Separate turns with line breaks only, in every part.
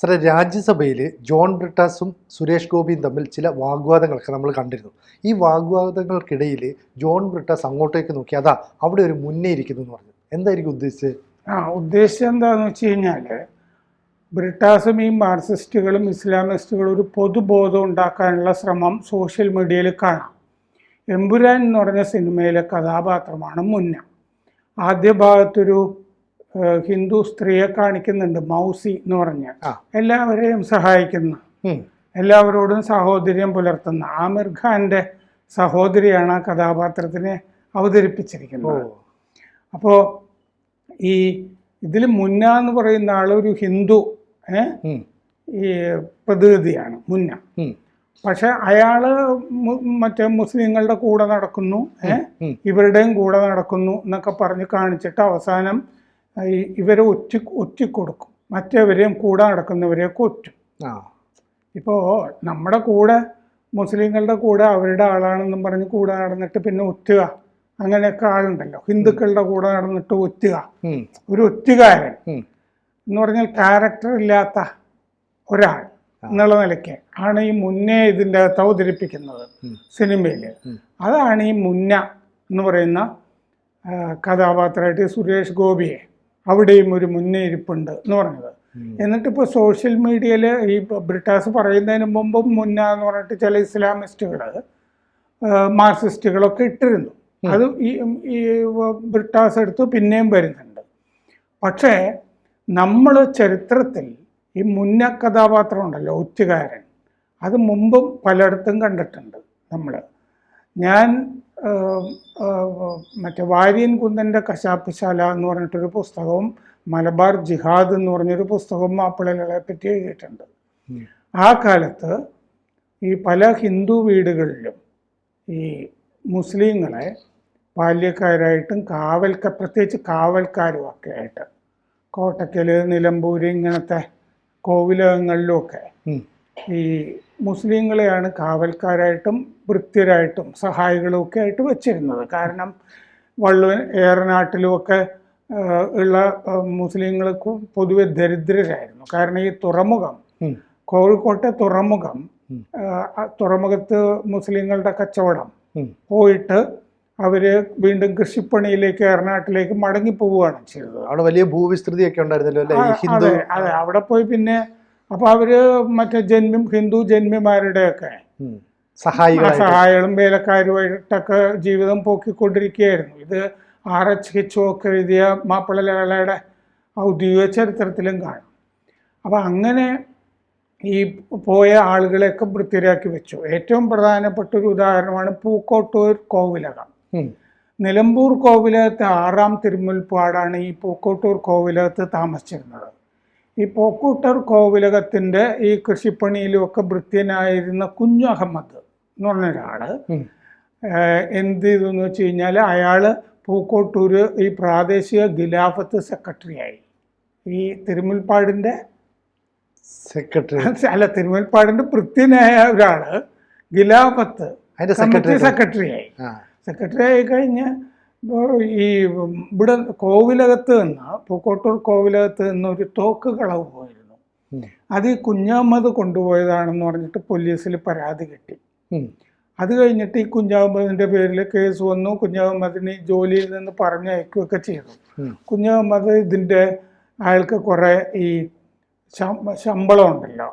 സാറേ, രാജ്യസഭയിൽ ജോൺ ബ്രിട്ടാസും സുരേഷ് ഗോപിയും തമ്മിൽ ചില വാഗ്വാദങ്ങളൊക്കെ നമ്മൾ കണ്ടിരുന്നു. ഈ വാഗ്വാദങ്ങൾക്കിടയിൽ ജോൺ ബ്രിട്ടാസ് അങ്ങോട്ടേക്ക് നോക്കി അതാ അവിടെ ഒരു മുന്നേ ഇരിക്കുന്നു എന്ന് പറഞ്ഞു. എന്തായിരിക്കും ഉദ്ദേശിച്ചത്?
ഉദ്ദേശം എന്താണെന്ന് വെച്ച് കഴിഞ്ഞാൽ, ബ്രിട്ടാസും ഈ മാർക്സിസ്റ്റുകളും ഇസ്ലാമിസ്റ്റുകളും ഒരു പൊതുബോധം ഉണ്ടാക്കാനുള്ള ശ്രമം സോഷ്യൽ മീഡിയയിൽ കാണാം. എമ്പുരാൻ എന്ന് പറഞ്ഞ സിനിമയിലെ കഥാപാത്രമാണ് മുന്ന. ആദ്യ ഭാഗത്തൊരു ഹിന്ദു സ്ത്രീയെ കാണിക്കുന്നുണ്ട്, മൗസി എന്ന് പറഞ്ഞ്, എല്ലാവരെയും സഹായിക്കുന്ന, എല്ലാവരോടും സഹോദര്യം പുലർത്തുന്ന ആമിർ ഖാന്റെ സഹോദരിയാണ് ആ കഥാപാത്രത്തിനെ അവതരിപ്പിച്ചിരിക്കുന്നത്. അപ്പോൾ ഈ ഇതിൽ മുന്ന എന്ന് പറയുന്ന ആളൊരു ഹിന്ദു ഈ പ്രതിനിധിയാണ് മുന്ന. പക്ഷെ അയാള് മറ്റേ മുസ്ലിങ്ങളുടെ കൂടെ നടക്കുന്നു, ഇവരുടെയും കൂടെ നടക്കുന്നു എന്നൊക്കെ പറഞ്ഞ് കാണിച്ചിട്ട് അവസാനം ഇവരെ ഒറ്റിക്കൊടുക്കും, മറ്റേവരെയും കൂടെ നടക്കുന്നവരെയൊക്കെ ഒറ്റും. ഇപ്പോൾ നമ്മുടെ കൂടെ മുസ്ലിങ്ങളുടെ കൂടെ അവരുടെ ആളാണെന്നും പറഞ്ഞ് കൂടെ നടന്നിട്ട് പിന്നെ ഒറ്റുക, അങ്ങനെയൊക്കെ ആളുണ്ടല്ലോ. ഹിന്ദുക്കളുടെ കൂടെ നടന്നിട്ട് ഒറ്റുക, ഒരു ഒറ്റുകാരൻ എന്ന് പറഞ്ഞാൽ ക്യാരക്ടർ ഇല്ലാത്ത ഒരാൾ എന്നുള്ള നിലയ്ക്ക് ആണ് ഈ മുന്നേ ഇതിൻ്റെ അകത്ത് അവതരിപ്പിക്കുന്നത് സിനിമയിൽ. അതാണ് ഈ മുന്ന എന്ന് പറയുന്ന കഥാപാത്രമായിട്ട് സുരേഷ് ഗോപിയെ അവിടെയും ഒരു മുന്നേ ഇരിപ്പുണ്ട് എന്ന് പറഞ്ഞത്. എന്നിട്ടിപ്പോൾ സോഷ്യൽ മീഡിയയിൽ ഈ ബ്രിട്ടാസ് പറയുന്നതിന് മുമ്പും മുന്ന എന്ന് പറഞ്ഞിട്ട് ചില ഇസ്ലാമിസ്റ്റുകൾ മാർക്സിസ്റ്റുകളൊക്കെ ഇട്ടിരുന്നു. അത് ഈ ബ്രിട്ടാസ് എടുത്ത് പിന്നെയും വരുന്നുണ്ട്. പക്ഷേ നമ്മൾ ചരിത്രത്തിൽ ഈ മുന്ന കഥാപാത്രം ഉണ്ടല്ലോ, ഒറ്റുകാരൻ, അത് മുമ്പും പലയിടത്തും കണ്ടിട്ടുണ്ട് നമ്മൾ. ഞാൻ മറ്റേ വാര്യൻ കുന്നൻ്റെ കശാപ്പുശാല എന്ന് പറഞ്ഞിട്ടൊരു പുസ്തകവും മലബാർ ജിഹാദ് എന്ന് പറഞ്ഞൊരു പുസ്തകവും മാപ്പിളകളെ പറ്റി എഴുതിയിട്ടുണ്ട്. ആ കാലത്ത് ഈ പല ഹിന്ദു വീടുകളിലും ഈ മുസ്ലിങ്ങളെ ബാല്യക്കാരായിട്ടും പ്രത്യേകിച്ച് കാവൽക്കാരും ഒക്കെ ആയിട്ട് കോട്ടക്കൽ, നിലമ്പൂർ ഇങ്ങനത്തെ കോവിലകങ്ങളിലുമൊക്കെ ഈ മുസ്ലിങ്ങളെയാണ് കാവൽക്കാരായിട്ടും ഭൃത്യരായിട്ടും സഹായികളും ഒക്കെ ആയിട്ട് വെച്ചിരുന്നത്. കാരണം ഏറനാട്ടിലുമൊക്കെ ഉള്ള മുസ്ലിങ്ങൾ പൊതുവെ ദരിദ്രരായിരുന്നു. കാരണം ഈ തുറമുഖം, കോഴിക്കോട്ടെ തുറമുഖത്ത് മുസ്ലിങ്ങളുടെ കച്ചവടം പോയിട്ട് അവര് വീണ്ടും കൃഷിപ്പണിയിലേക്ക് ഏറനാട്ടിലേക്ക് മടങ്ങി പോവുകയാണ് ചെയ്തത്.
അവിടെ വലിയ ഭൂവിസ്തൃതിയൊക്കെ ഉണ്ടായിരുന്നല്ലോ.
അതെ, അവിടെ പോയി പിന്നെ അപ്പൊ അവര് മറ്റേ ഹിന്ദു ജന്മിമാരുടെയൊക്കെ സഹായികളും വേലക്കാരുമായിട്ടൊക്കെ ജീവിതം പോക്കിക്കൊണ്ടിരിക്കുകയായിരുന്നു. ഇത് RH ഹിച്ചോക്ക് എഴുതിയ മാപ്പിളലകളുടെ ഔദ്യോഗിക ചരിത്രത്തിലും കാണും. അപ്പൊ അങ്ങനെ ഈ പോയ ആളുകളെയൊക്കെ വൃത്തിയാക്കി വെച്ചു. ഏറ്റവും പ്രധാനപ്പെട്ട ഒരു ഉദാഹരണമാണ് പൂക്കോട്ടൂർ കോവിലകം. നിലമ്പൂർ കോവിലകത്തെ 6-ാം തിരുമുൽപ്പാടാണ് ഈ പൂക്കോട്ടൂർ കോവിലകത്ത് താമസിച്ചിരുന്നത്. ഈ പൂക്കോട്ടൂർ കോവിലകത്തിൻ്റെ ഈ കൃഷിപ്പണിയിലുമൊക്കെ ഭൃത്യനായിരുന്ന കുഞ്ഞു അഹമ്മദ് എന്ന് പറഞ്ഞ ഒരാൾ എന്ത് ചെയ്തെന്ന് വെച്ച് കഴിഞ്ഞാൽ, അയാൾ പൂക്കോട്ടൂർ ഈ പ്രാദേശിക ഖിലാഫത്ത് സെക്രട്ടറിയായി. ഈ തിരുമുൽപ്പാടിൻ്റെ തിരുമുൽപ്പാടിൻ്റെ ഭൃത്യനായ ഒരാൾ ഖിലാഫത്ത് സെക്രട്ടറിയായി. സെക്രട്ടറി ആയി കഴിഞ്ഞ് ഈ ഇവിടെ കോവിലകത്ത് നിന്ന്, പൂക്കോട്ടൂർ കോവിലകത്ത് നിന്ന് ഒരു തോക്ക് കളവ് പോയിരുന്നു. അത് ഈ കുഞ്ഞഹമ്മദ് കൊണ്ടുപോയതാണെന്ന് പറഞ്ഞിട്ട് പോലീസിൽ പരാതി കിട്ടി. അത് കഴിഞ്ഞിട്ട് ഈ കുഞ്ഞഹമ്മദിൻ്റെ പേരിൽ കേസ് വന്നു. കുഞ്ഞഹമ്മദിന് ജോലിയിൽ നിന്ന് പറഞ്ഞയക്കുകയൊക്കെ ചെയ്തു. കുഞ്ഞഹമ്മദ് അയാൾക്ക് കുറേ ഈ ശമ്പളം ഉണ്ടല്ലോ,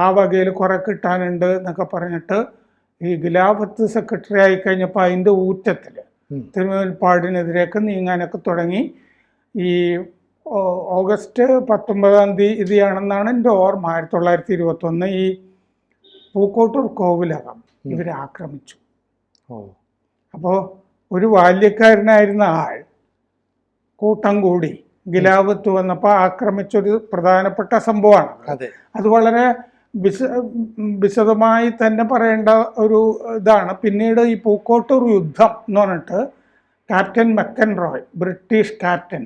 ആ വകയിൽ കുറേ കിട്ടാനുണ്ട് എന്നൊക്കെ പറഞ്ഞിട്ട് ഈ ഖിലാഫത്ത് സെക്രട്ടറി ആയി കഴിഞ്ഞപ്പോൾ അതിൻ്റെ ഊറ്റത്തിൽ തിരുമുൽപ്പാടിനെതിരെയൊക്കെ നീങ്ങാനൊക്കെ തുടങ്ങി. ഈ ഓഗസ്റ്റ് 19-ാം തീയതിയാണെന്നാണ് എൻ്റെ ഓർമ്മ. 1921 ഈ പൂക്കോട്ടൂർ കോവിലകം ഇവരെ ആക്രമിച്ചു. അപ്പോൾ ഒരു ബാല്യക്കാരനായിരുന്ന ആൾ കൂട്ടം കൂടി ഖിലാഫത്ത് വന്നപ്പോൾ ആക്രമിച്ചൊരു പ്രധാനപ്പെട്ട സംഭവമാണ്. അത് വളരെ വിശദമായി തന്നെ പറയേണ്ട ഒരു ഇതാണ്. പിന്നീട് ഈ പൂക്കോട്ടൂർ യുദ്ധം എന്ന് പറഞ്ഞിട്ട് ക്യാപ്റ്റൻ മെക്കൻറോയ്, ബ്രിട്ടീഷ് ക്യാപ്റ്റൻ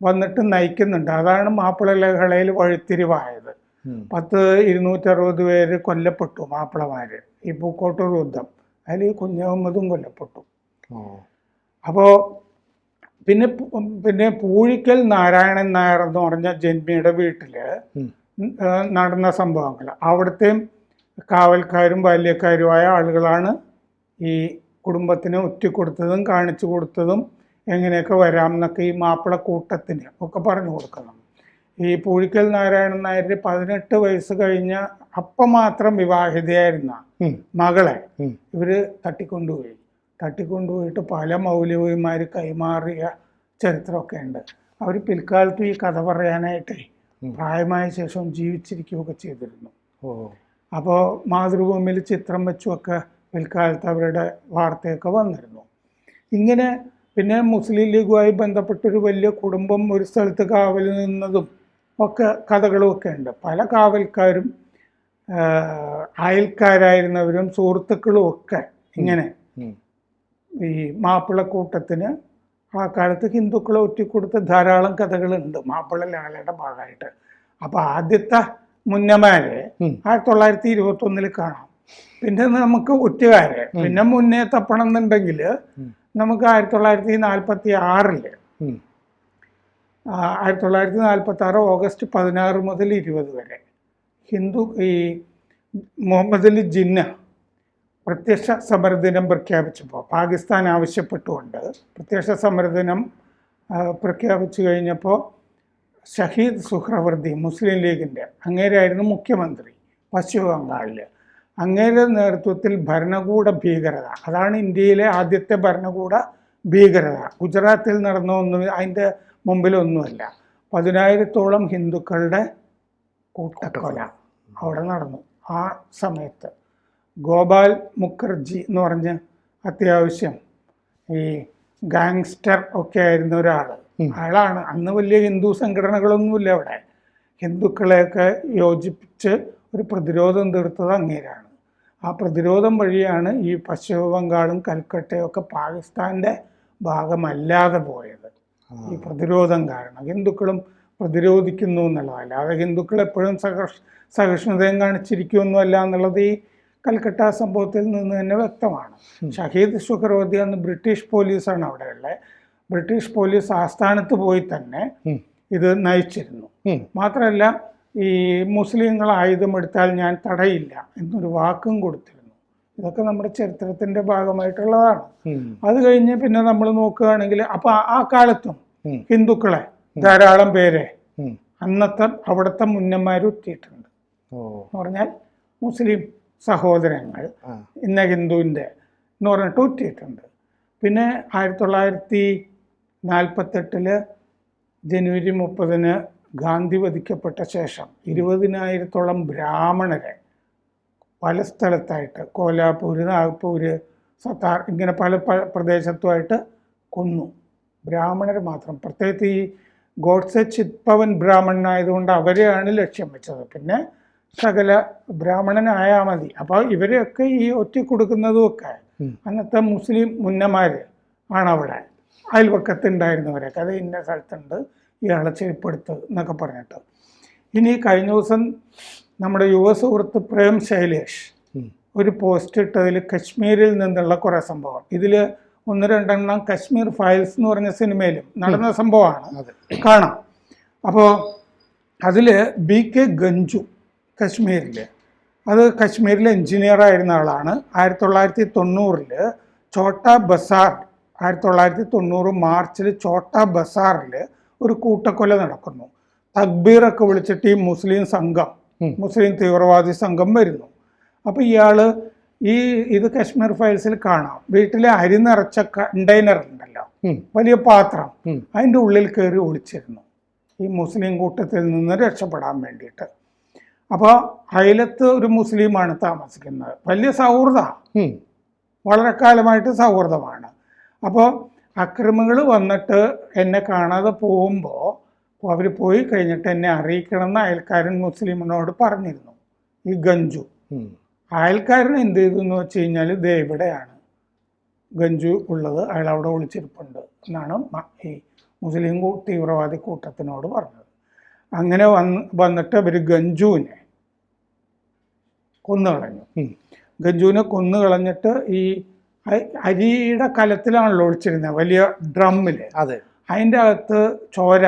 വന്നിട്ട് നയിക്കുന്നുണ്ട്. അതാണ് മാപ്പിള ലഹളയിൽ വഴിത്തിരിവായത്. 260 പേര് കൊല്ലപ്പെട്ടു, മാപ്പിളമാര്, ഈ പൂക്കോട്ടൂർ യുദ്ധം. അതിൽ ഈ കുഞ്ഞഹമ്മദും കൊല്ലപ്പെട്ടു. അപ്പോൾ പിന്നെ പൂഴിക്കൽ നാരായണൻ നായർ എന്ന് പറഞ്ഞ ജന്മിയുടെ വീട്ടിൽ നടന്ന സംഭവങ്ങൾ. അവിടുത്തെയും കാവൽക്കാരും ബാല്യക്കാരുമായ ആളുകളാണ് ഈ കുടുംബത്തിന് ഒറ്റിക്കൊടുത്തതും കാണിച്ചു കൊടുത്തതും എങ്ങനെയൊക്കെ വരാം എന്നൊക്കെ ഈ മാപ്പിളക്കൂട്ടത്തിന് ഒക്കെ പറഞ്ഞു കൊടുക്കണം. ഈ പൂഴിക്കൽ നാരായണൻ നായർ 18 വയസ്സ് കഴിഞ്ഞ അപ്പം മാത്രം വിവാഹിതയായിരുന്ന മകളെ ഇവര് തട്ടിക്കൊണ്ടുപോയിട്ട് പല മൗലവിമാർ കൈമാറിയ ചരിത്രമൊക്കെ ഉണ്ട്. അവർ പിൽക്കാലത്ത് ഈ കഥ പറയാനായിട്ട് പ്രായമായ ശേഷം ജീവിച്ചിരിക്കുകയൊക്കെ ചെയ്തിരുന്നു. അപ്പോൾ മാതൃഭൂമിയിൽ ചിത്രം വെച്ചുമൊക്കെ പിൽക്കാലത്ത് അവരുടെ വാർത്തയൊക്കെ വന്നിരുന്നു. ഇങ്ങനെ പിന്നെ മുസ്ലിം ലീഗുമായി ബന്ധപ്പെട്ടൊരു വലിയ കുടുംബം ഒരു സ്ഥലത്ത് കാവൽ നിന്നതും ഒക്കെ കഥകളും ഒക്കെ ഉണ്ട്. പല കാവൽക്കാരും അയൽക്കാരായിരുന്നവരും സുഹൃത്തുക്കളും ഒക്കെ ഇങ്ങനെ ഈ മാപ്പിളക്കൂട്ടത്തിന് ആ കാലത്ത് ഹിന്ദുക്കളെ ഒറ്റിക്കൊടുത്ത ധാരാളം കഥകളുണ്ട് മാപ്പിള ലാലയുടെ ഭാഗമായിട്ട്. അപ്പോൾ ആദ്യത്തെ മുന്നമാരെ 1921 കാണാം. പിന്നെ നമുക്ക് ഒറ്റുകാരെ പിന്നെ മുന്നേ തപ്പണം എന്നുണ്ടെങ്കിൽ നമുക്ക് 1946 1946 ഓഗസ്റ്റ് 16 മുതൽ 20 വരെ ഈ മുഹമ്മദ് അലി ജിന്ന പ്രത്യക്ഷ സമരദിനം പ്രഖ്യാപിച്ചപ്പോൾ പാകിസ്ഥാൻ ആവശ്യപ്പെട്ടുകൊണ്ട് പ്രത്യക്ഷ സമരദിനം പ്രഖ്യാപിച്ചു കഴിഞ്ഞപ്പോൾ ഷഹീദ് സുഹ്രവർദി മുസ്ലിം ലീഗിൻ്റെ അങ്ങേരായിരുന്നു മുഖ്യമന്ത്രി പശ്ചിമ ബംഗാളിൽ. അങ്ങേരുടെ നേതൃത്വത്തിൽ ഭരണകൂട ഭീകരത, അതാണ് ഇന്ത്യയിലെ ആദ്യത്തെ ഭരണകൂട ഭീകരത. ഗുജറാത്തിൽ നടന്ന ഒന്നും അതിൻ്റെ മുമ്പിലൊന്നുമല്ല. 10,000-ഓളം ഹിന്ദുക്കളുടെ കൂട്ടക്കൊല അവിടെ നടന്നു. ആ സമയത്ത് ഗോപാൽ മുഖർജി എന്ന് പറഞ്ഞ് അത്യാവശ്യം ഈ ഗാങ്സ്റ്റർ ഒക്കെ ആയിരുന്ന ഒരാൾ, അയാളാണ്. അന്ന് വലിയ ഹിന്ദു സംഘടനകളൊന്നുമില്ല അവിടെ. ഹിന്ദുക്കളെയൊക്കെ യോജിപ്പിച്ച് ഒരു പ്രതിരോധം തീർത്തത് അങ്ങേരാണ്. ആ പ്രതിരോധം വഴിയാണ് ഈ പശ്ചിമ ബംഗാളും കൽക്കട്ടയും ഒക്കെ പാകിസ്ഥാൻ്റെ ഭാഗമല്ലാതെ പോയത്. ഈ പ്രതിരോധം കാരണം ഹിന്ദുക്കളും പ്രതിരോധിക്കുന്നു എന്നുള്ളതല്ല, അത് ഹിന്ദുക്കൾ എപ്പോഴും സഹിഷ്ണുതയും കാണിച്ചിരിക്കുമൊന്നുമല്ല എന്നുള്ളത് ഈ കൽക്കട്ട സംഭവത്തിൽ നിന്ന് തന്നെ വ്യക്തമാണ്. ഷഹീദ് സുഹ്രവർദി അന്ന് ബ്രിട്ടീഷ് പോലീസാണ് അവിടെയുള്ളത്. ബ്രിട്ടീഷ് പോലീസ് ആസ്ഥാനത്ത് പോയി തന്നെ ഇത് നയിച്ചിരുന്നു. മാത്രമല്ല ഈ മുസ്ലിങ്ങൾ ആയുധമെടുത്താൽ ഞാൻ തടയില്ല എന്നൊരു വാക്കും കൊടുത്തിരുന്നു. ഇതൊക്കെ നമ്മുടെ ചരിത്രത്തിൻ്റെ ഭാഗമായിട്ടുള്ളതാണ്. അത് കഴിഞ്ഞ് പിന്നെ നമ്മൾ നോക്കുകയാണെങ്കിൽ അപ്പോൾ ആ കാലത്തും ഹിന്ദുക്കളെ ധാരാളം പേരെ അവിടുത്തെ മുന്നന്മാർ ഒറ്റിയിട്ടുണ്ട്. എന്ന് പറഞ്ഞാൽ മുസ്ലിം സഹോദരങ്ങൾ ഇന്ന ഹിന്ദുവിൻ്റെ എന്ന് പറഞ്ഞിട്ട് ഒറ്റിയിട്ടുണ്ട്. പിന്നെ 1948 ജനുവരി 30 ഗാന്ധി വധിക്കപ്പെട്ട ശേഷം 20,000-ഓളം ബ്രാഹ്മണരെ പല സ്ഥലത്തായിട്ട് കോലാപൂർ, നാഗ്പൂർ, സത്താർ ഇങ്ങനെ പല പ്രദേശത്തുമായിട്ട് കൊന്നു. ബ്രാഹ്മണർ മാത്രം, പ്രത്യേകിച്ച് ഈ ഗോഡ്സെ ചിത്പവൻ ബ്രാഹ്മണനായതുകൊണ്ട് അവരെയാണ് ലക്ഷ്യം വെച്ചത്. പിന്നെ സകല ബ്രാഹ്മണനായാൽ മതി. അപ്പോൾ ഇവരെയൊക്കെ ഈ ഒറ്റിക്കൊടുക്കുന്നതുമൊക്കെ അന്നത്തെ മുസ്ലിം മുന്നമാർ ആണ്. അവിടെ അയൽവക്കത്തുണ്ടായിരുന്നവരൊക്കെ അത് ഇന്ന സ്ഥലത്തുണ്ട്, ഇയാളെ ചെരുപ്പെടുത്ത് എന്നൊക്കെ പറഞ്ഞിട്ട്. ഇനി കഴിഞ്ഞ ദിവസം നമ്മുടെ യുവ സുഹൃത്ത് പ്രേം ശൈലേഷ് ഒരു പോസ്റ്റ് ഇട്ടതിൽ കശ്മീരിൽ നിന്നുള്ള കുറേ സംഭവം, ഇതിൽ 1-2 കശ്മീർ ഫയൽസ് എന്ന് പറഞ്ഞ സിനിമയിലും നടന്ന സംഭവമാണ്, കാണാം. അപ്പോൾ അതിൽ BK ഗഞ്ജു കശ്മീരിൽ, അത് കശ്മീരിലെ എൻജിനീയറായിരുന്ന ആളാണ്. 1990 ചോട്ടാ ബസാർ 1990 മാർച്ചിൽ ചോട്ടാ ബസാറിൽ ഒരു കൂട്ടക്കൊല നടക്കുന്നു. തക്ബീറൊക്കെ വിളിച്ചിട്ട് ഈ മുസ്ലിം തീവ്രവാദി സംഘം വരുന്നു. അപ്പോൾ ഇയാൾ ഇത് കശ്മീർ ഫയൽസിൽ കാണാം. വീട്ടിലെ അരി നിറച്ച കണ്ടെയ്നർ ഉണ്ടല്ലോ, വലിയ പാത്രം, അതിൻ്റെ ഉള്ളിൽ കയറി ഒളിച്ചിരുന്നു ഈ മുസ്ലിം കൂട്ടത്തിൽ നിന്ന് രക്ഷപ്പെടാൻ വേണ്ടിയിട്ട്. അപ്പോൾ അയലത്ത് ഒരു മുസ്ലിമാണ് താമസിക്കുന്നത്. വലിയ സൗഹൃദമാണ്, വളരെ കാലമായിട്ട് സൗഹൃദമാണ്. അപ്പോൾ അക്രമികൾ വന്നിട്ട് എന്നെ കാണാതെ പോകുമ്പോൾ അവർ പോയി കഴിഞ്ഞിട്ട് എന്നെ അറിയിക്കണം എന്ന് അയൽക്കാരൻ മുസ്ലിമിനോട് പറഞ്ഞിരുന്നു ഈ ഗഞ്ജു. അയൽക്കാരൻ എന്ത് ചെയ്തു എന്ന് വെച്ച് കഴിഞ്ഞാൽ ദേ ഇവിടെയാണ് ഗഞ്ജു ഉള്ളത്, അയാൾ അവിടെ ഒളിച്ചിരിപ്പുണ്ട് എന്നാണ് ഈ മുസ്ലിം തീവ്രവാദി കൂട്ടത്തിനോട് പറഞ്ഞത്. അങ്ങനെ വന്നിട്ട് അവർ ഗഞ്ജുവിനെ കൊന്നുകളഞ്ഞു. ഗഞ്ജുവിനെ കൊന്നുകളഞ്ഞിട്ട് ഈ അരിയുടെ കലത്തിലാണല്ലോ ഒളിച്ചിരുന്നത്, വലിയ ഡ്രമ്മിൽ. അതിൻ്റെ അകത്ത് ചോര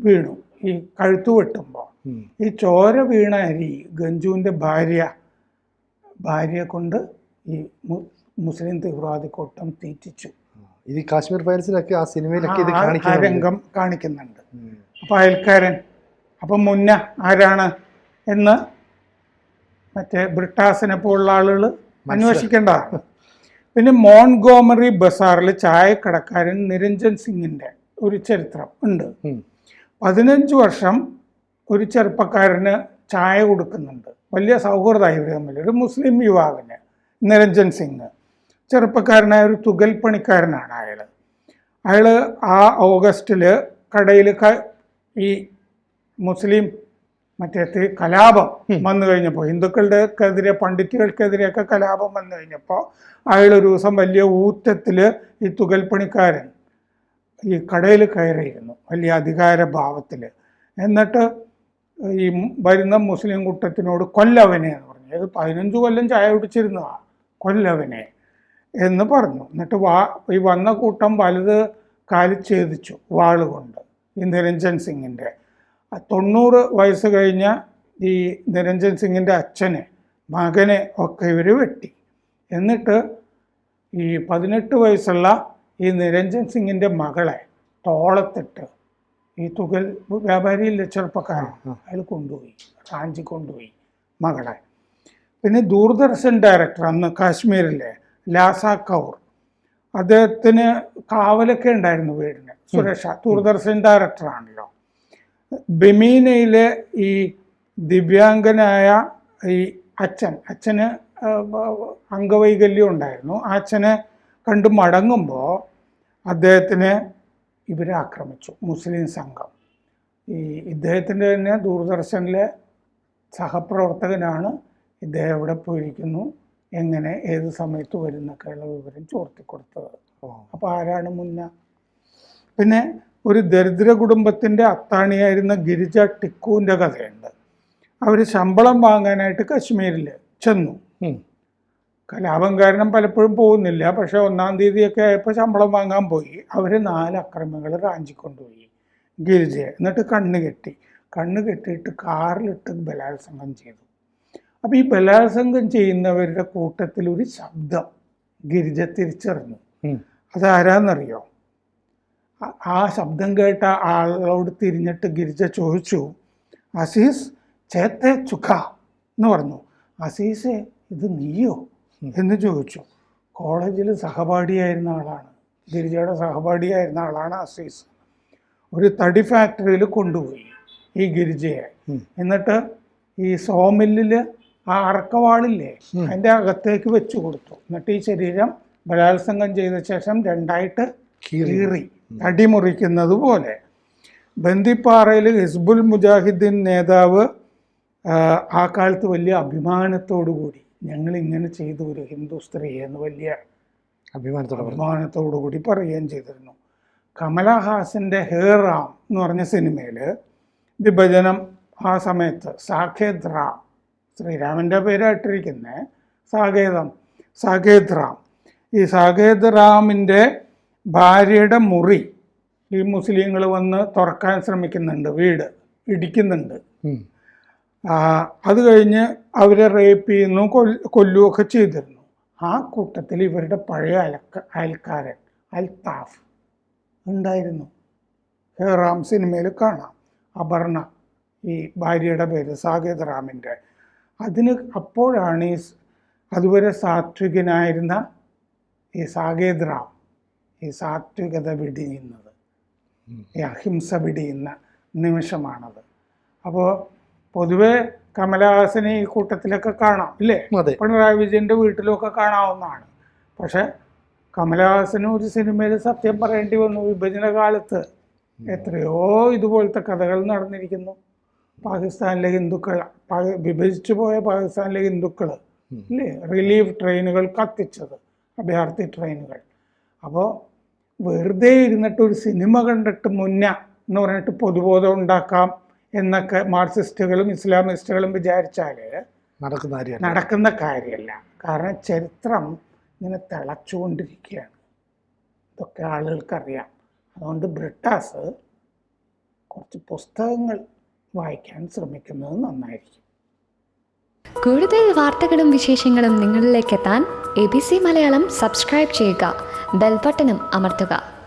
വീണു ഈ കഴുത്ത് വെട്ടുമ്പോൾ. ഈ ചോര വീണ അരി ഗഞ്ജുവിൻ്റെ ഭാര്യയെ കൊണ്ട് ഈ മുസ്ലിം തീവ്രവാദി കൂട്ടം തീറ്റിച്ചു.
ഇത് കാശ്മീർ ഫയൽസിലൊക്കെ ആ സിനിമയിലൊക്കെ ഇത്
ആ രംഗം കാണിക്കുന്നുണ്ട്. അപ്പോൾ അയൽക്കാരൻ അപ്പം മുന്ന ആരാണ് എന്ന് മറ്റേ ബ്രിട്ടാസിനെ പോലുള്ള ആളുകൾ അന്വേഷിക്കേണ്ടതാണ്. പിന്നെ മോൺഗോമറി ബസാറിൽ ചായക്കടക്കാരൻ നിരഞ്ജൻ സിംഗിൻ്റെ ഒരു ചരിത്രം ഉണ്ട്. 15 വർഷം ഒരു ചെറുപ്പക്കാരന് ചായ കൊടുക്കുന്നുണ്ട്. വലിയ സൗഹൃദമായി ഇവർ തമ്മിൽ. ഒരു മുസ്ലിം യുവാവിന്, നിരഞ്ജൻ സിംഗ്, ചെറുപ്പക്കാരനായ ഒരു തുകൽ പണിക്കാരനാണ് അയാൾ ആ ഓഗസ്റ്റിൽ കടയിൽ ഈ മുസ്ലിം മറ്റേ കലാപം വന്നു കഴിഞ്ഞപ്പോൾ, ഹിന്ദുക്കളുടെക്കെതിരെ പണ്ഡിറ്റുകൾക്കെതിരെയൊക്കെ കലാപം വന്നു കഴിഞ്ഞപ്പോൾ അയാൾ ഒരു ദിവസം വലിയ ഊറ്റത്തിൽ ഈ തുകൽ പണിക്കാരൻ ഈ കടയിൽ കയറിയിരുന്നു വലിയ അധികാരഭാവത്തിൽ. എന്നിട്ട് ഈ വരുന്ന മുസ്ലിം കൂട്ടത്തിനോട് കൊല്ലവനെ എന്ന് പറഞ്ഞു. അത് 15 കൊല്ലം ചായ കുടിച്ചിരുന്നതാണ്, കൊല്ലവനെ എന്ന് പറഞ്ഞു. എന്നിട്ട് ഈ വന്ന കൂട്ടം വലത് കാലിൽ ഛേദിച്ചു വാളുകൊണ്ട് ഈ നിരഞ്ജൻ സിംഗിൻ്റെ. 90 വയസ്സ് കഴിഞ്ഞ ഈ നിരഞ്ജൻ സിംഗിൻ്റെ അച്ഛനെ, മകനെ ഒക്കെ ഇവർ വെട്ടി. എന്നിട്ട് ഈ 18 വയസ്സുള്ള ഈ നിരഞ്ജൻ സിംഗിൻ്റെ മകളെ തോളത്തിട്ട് ഈ തുകൽ വ്യാപാരിയിലെ ചെറുപ്പക്കാരൻ അയാൾ കൊണ്ടുപോയി, റാഞ്ചി കൊണ്ടുപോയി മകളെ. പിന്നെ ദൂരദർശൻ ഡയറക്ടർ അന്ന് കാശ്മീരിലെ ലാസ കൗർ, അദ്ദേഹത്തിന് കാവലൊക്കെ ഉണ്ടായിരുന്നു വീടിന്, സുരക്ഷ. ദൂരദർശൻ ഡയറക്ടറാണല്ലോ. ബെമീനയിലെ ഈ ദിവ്യാംഗനായ ഈ അച്ഛന് അംഗവൈകല്യം ഉണ്ടായിരുന്നു. ആ അച്ഛനെ കണ്ടു മടങ്ങുമ്പോൾ അദ്ദേഹത്തിനെ ഇവരെ ആക്രമിച്ചു, മുസ്ലിം സംഘം. ഇദ്ദേഹത്തിൻ്റെ തന്നെ ദൂരദർശനിലെ സഹപ്രവർത്തകനാണ് ഇദ്ദേഹം എവിടെ പോയിരിക്കുന്നു, എങ്ങനെ ഏത് സമയത്ത് വരുന്നൊക്കെയുള്ള വിവരം ചോർത്തി കൊടുത്തത്. അപ്പോൾ ആരാണ് മുന്ന? പിന്നെ ഒരു ദരിദ്ര കുടുംബത്തിൻ്റെ അത്താണിയായിരുന്ന ഗിരിജ ടിക്കുവിൻ്റെ കഥയുണ്ട്. അവർ ശമ്പളം വാങ്ങാനായിട്ട് കശ്മീരിൽ ചെന്നു. കലാപം കാരണം പലപ്പോഴും പോകുന്നില്ല, പക്ഷെ 1-ാം തീയതിയൊക്കെ ആയപ്പോൾ ശമ്പളം വാങ്ങാൻ പോയി. അവർ 4 അക്രമികൾ റാഞ്ചിക്കൊണ്ടുപോയി ഗിരിജയെ. എന്നിട്ട് കണ്ണ് കെട്ടിയിട്ട് കാറിലിട്ട് ബലാത്സംഗം ചെയ്തു. അപ്പോൾ ഈ ബലാത്സംഗം ചെയ്യുന്നവരുടെ കൂട്ടത്തിൽ ഒരു ശബ്ദം ഗിരിജ തിരിച്ചറിഞ്ഞു. അതാരാന്നറിയോ? ആ ശബ്ദം കേട്ട ആളോട് തിരിഞ്ഞിട്ട് ഗിരിജ ചോദിച്ചു, അസീസ് ചേത്തെ ചുഖ എന്ന് പറഞ്ഞു. അസീസെ, ഇത് നീയോ എന്ന് ചോദിച്ചു. കോളേജിൽ സഹപാഠിയായിരുന്ന ആളാണ്, ഗിരിജയുടെ സഹപാഠിയായിരുന്ന ആളാണ് അസീസ്. ഒരു തടി ഫാക്ടറിയിൽ കൊണ്ടുപോയി ഈ ഗിരിജയെ. എന്നിട്ട് ഈ സോമില്ലിൽ ആ അറക്കവാളില്ലേ അതിൻ്റെ അകത്തേക്ക് വെച്ചു കൊടുത്തു. എന്നിട്ട് ഈ ശരീരം ബലാത്സംഗം ചെയ്ത ശേഷം 2ആയിട്ട് കീറി തടി മുറിക്കുന്നത് പോലെ. ബന്ദിപ്പാറയിൽ ഹിസ്ബുൽ മുജാഹിദ്ദീൻ നേതാവ് ആ കാലത്ത് വലിയ അഭിമാനത്തോടു കൂടി, ഞങ്ങൾ ഇങ്ങനെ ചെയ്തു ഒരു ഹിന്ദു സ്ത്രീ എന്ന് വലിയ അഭിമാനത്തോടു കൂടി പറയുകയും ചെയ്തിരുന്നു. കമലഹാസൻ്റെ ഹേർ റാം എന്ന് പറഞ്ഞ സിനിമയിൽ വിഭജനം ആ സമയത്ത് സാകേത് റാം, ശ്രീരാമൻ്റെ പേരായിട്ടിരിക്കുന്നത് സാകേത് റാം. ഈ സാകേത് റാമിൻ്റെ ഭാര്യയുടെ മുറി ഈ മുസ്ലിങ്ങൾ വന്ന് തുറക്കാൻ ശ്രമിക്കുന്നുണ്ട്, വീട് ഇടിക്കുന്നുണ്ട്. അത് കഴിഞ്ഞ് അവരെ റേപ്പ് ചെയ്യുന്നു, കൊല്ലുകയൊക്കെ ചെയ്തിരുന്നു. ആ കൂട്ടത്തിൽ ഇവരുടെ പഴയ അയൽക്കാരൻ അൽത്താഫ് ഉണ്ടായിരുന്നു. ഹേറാം സിനിമയിൽ കാണാം. അപർണ, ഈ ഭാര്യയുടെ പേര് സാകേത് റാമിൻ്റെ. അപ്പോഴാണ് ഈ അതുവരെ സാത്വികനായിരുന്ന ഈ സാകേത് റാം ഈ സാത്വികത വെടിയുന്നത്, ഈ അഹിംസ വെടിയുന്ന നിമിഷമാണത്. അപ്പോൾ പൊതുവെ കമലഹാസനെ ഈ കൂട്ടത്തിലൊക്കെ കാണാം, ഇല്ലേ? പിണറായി വിജയൻ്റെ വീട്ടിലൊക്കെ കാണാവുന്നതാണ്. പക്ഷെ കമലഹാസന് ഒരു സിനിമയിൽ സത്യം പറയേണ്ടി വന്നു. വിഭജന കാലത്ത് എത്രയോ ഇതുപോലത്തെ കഥകൾ നടന്നിരിക്കുന്നു. പാകിസ്ഥാനിലെ ഹിന്ദുക്കൾ, വിഭജിച്ചു പോയ പാകിസ്ഥാനിലെ ഹിന്ദുക്കൾ ഇല്ലേ, റിലീഫ് ട്രെയിനുകൾ കത്തിച്ചത്, അഭയാർത്ഥി ട്രെയിനുകൾ. അപ്പോൾ വെറുതെ ഇരുന്നിട്ട് ഒരു സിനിമ കണ്ടിട്ട് എന്ന് പറഞ്ഞിട്ട് പൊതുബോധം ഉണ്ടാക്കാം എന്നൊക്കെ മാർക്സിസ്റ്റുകളും ഇസ്ലാമിസ്റ്റുകളും വിചാരിച്ചാൽ നടക്കുന്ന കാര്യമല്ല. കാരണം ചരിത്രം ഇങ്ങനെ തിളച്ചുകൊണ്ടിരിക്കുകയാണ്, ഇതൊക്കെ ആളുകൾക്കറിയാം. അതുകൊണ്ട് ബ്രിട്ടാസ് കുറച്ച് പുസ്തകങ്ങൾ വായിക്കാൻ ശ്രമിക്കുന്നത് നന്നായിരിക്കും.
കൂടുതൽ വാർത്തകളും വിശേഷങ്ങളും നിങ്ങളിലേക്ക് എത്താൻ ABC മലയാളം സബ്സ്ക്രൈബ് ചെയ്യുക, ബെൽബട്ടനും അമർത്തുക.